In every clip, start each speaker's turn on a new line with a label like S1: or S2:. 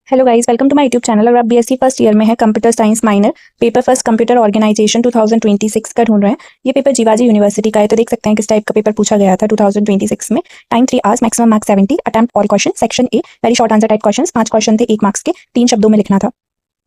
S1: Hello guys, welcome to my YouTube channel. और आप BSc first year में है, computer science minor, paper first computer organisation 2026 का ढूंढ रहे हैं। ये पेपर जीवाजी यूनिवर्सिटी का है, तो देख सकते हैं किस टाइप का पेपर पूछा गया था 2026 में। Time 3 hours, maximum marks 70, attempt all question. Section a very short answer type question, 5 question थे 1 मार्क्स के, 3 शब्दों में लिखना था।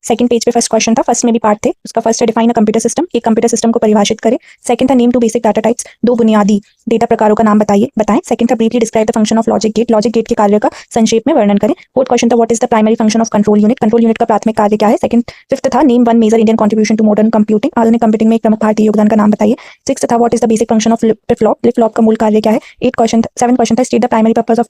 S1: सेकंड पेज पे फर्स्ट क्वेश्चन था, फर्स्ट में भी पार्ट थे। उसका फर्स्ट है डिफाइन अ कंप्यूटर सिस्टम, एक कंप्यूटर सिस्टम को परिभाषित करें। सेकंड था नेम 2 बेसिक डाटा टाइप्स, 2 बुनियादी डेटा प्रकारों का नाम बताएं। सेकंड था briefly describe the function of logic gate, logic gate के कार्य का संक्षेप में वर्णन करें। फोर्थ क्वेश्चन था what is the primary function of control unit, control unit का प्राथमिक कार्य क्या है। फिफ्थ था name 1 major Indian contribution to modern computing, आधुनिक कंप्यूटिंग में एक प्रमुख भारतीय योगदान का नाम बताइए। सिक्स्थ था what is the basic function of flip flop, flip flop का मूल कार्य क्या है। 7 क्वेश्चन था state the primary purpose of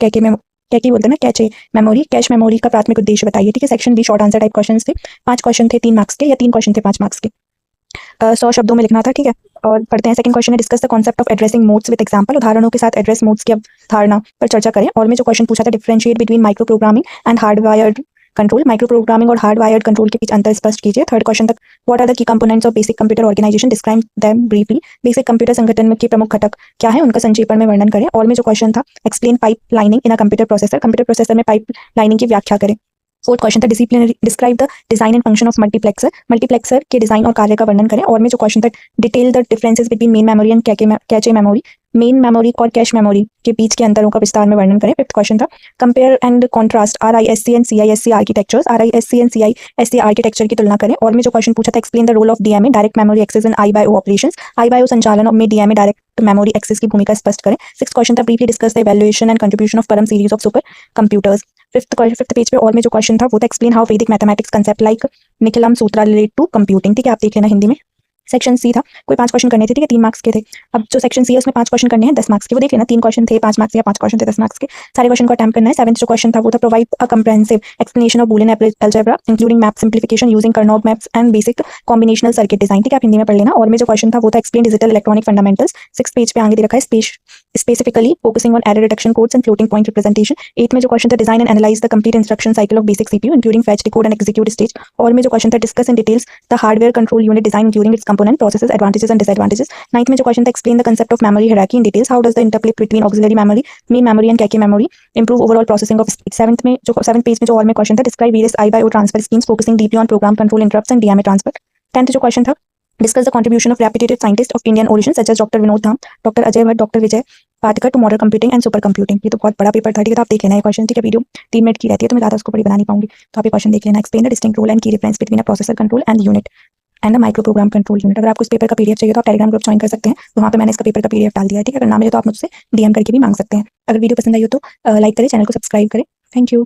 S1: कैके बोलते हैं ना, कैचे मेमोरी, कैश मेमोरी का प्राथमिक उद्देश्य बताइए। ठीक है, section b short answer type questions थे। 5 क्वेश्चन थे 3 मार्क्स के, या 3 क्वेश्चन थे 5 मार्क्स के। 100 शब्दों में लिखना था। ठीक है, और पढ़ते हैं। सेकंड क्वेश्चन है discuss the concept of addressing modes with example, उदाहरणों के साथ एड्रेस मोड्स की अवधारणा पर चर्चा करें। और में जो क्वेश्चन पूछा था differentiate between micro programming and hardwired control, micro programming और हार्डवायर्ड कंट्रोल के बीच अंतर स्पष्ट कीजिए। थर्ड क्वेश्चन तक what are the key components of basic computer organisation, describe them briefly, basic computer संगठन के प्रमुख घटक क्या है, उनका संक्षेपण में वर्णन करें। और में जो क्वेश्चन था explain pipe lining in a computer processor में पाइप लाइनिंग की व्याख्या करें। फोर्थ क्वेश्चन था describe the design and function of multiplexer के डिजाइन और कार्य का वर्णन करें। और में जो क्वेश्चन था detail the differences between main memory and cache memory, main memory और कैश मेमोरी के बीच के अंतरों का विस्तार में वर्णन करें। फिफ्थ क्वेश्चन था compare and contrast RISC and CISC architectures, RISC and CISC architecture की तुलना करें। और में जो क्वेश्चन पूछा था explain the role of DMA, direct memory access in I/O operations, I/O संचालन में DMA डायरेक्ट मेमोरी एक्सेस की भूमिका स्पष्ट करें। सिक्स्थ क्वेश्चन था briefly discuss the evaluation and contribution of Param series of supercomputers. Fifth page पे और में जो क्वेश्चन था वो था explain how Vedic mathematics concept like Nikhilam Sutra relate to computing. ठीक है, आप देख लेना हिंदी में। सेक्शन सी था, कोई 5 क्वेश्चन करने थे। ठीक है, 3 मार्क्स के थे। अब जो सेक्शन सी है उसमें 5 क्वेश्चन करने हैं 10 मार्क्स के, वो देख लेना। 3 क्वेश्चन थे 5 मार्क्स या 5 क्वेश्चन थे 10 मार्क्स के, सारे क्वेश्चन को अटेम्प्ट करना है। 7th जो क्वेश्चन था वो था provide a comprehensive explanation of Boolean algebra including map simplification using Karnaugh maps and basic combinational circuit design. ठीक है, आप हिंदी में पढ़ लेना। और में जो क्वेश्चन था वो था explain digital electronic fundamentals, 6th page पे आगे दे रखा है specifically focusing on error detection codes and floating point representation. 8th में जो क्वेश्चन था design and analyse the complete instruction cycle of basic CPU including fetch, decode and execute stage. और में जो क्वेश्चन था discuss in details the hardware control unit design including it's component processes advantages and disadvantages. 9th में जो question था explain the concept of memory hierarchy in details, how does the interplay between auxiliary memory, main memory and cache memory improve overall processing of speed. 7th page में जो और में question था describe various I/O transfer schemes focusing deeply on program control interrupts and DMA transfer. 10th जो question था discuss the contribution of reputed scientist of Indian origin such as doctor Vinod Dham, doctor Ajay Bhatt, doctor Vijay Patkar to modern computing and super computing. ये तो बहुत बड़ा paper था। ठीक है, तो आप देख लेना ये क्वेश्चन। ठीक है, वीडियो 3 मिनट की रहती है तो मैं ज़्यादा उसको बड़ी बना नहीं पाऊंगी, तो आप ये क्वेश्चन देख लेना। Explain the distinct role and की difference between a processor control and unit and micro program control unit. अगर आपको इस पेपर का PDF चाहिए तो आप टेलीग्राम ग्रुप ज्वाइन कर सकते हैं, तो वहाँ पे मैंने इसका पेपर का PDF डाल दिया है। ठीक है, अगर ना मिले तो आप मुझसे DM करके भी मांग सकते हैं। अगर वीडियो पसंद आई हो तो लाइक करें, चैनल को सब्सक्राइब करें। Thank you.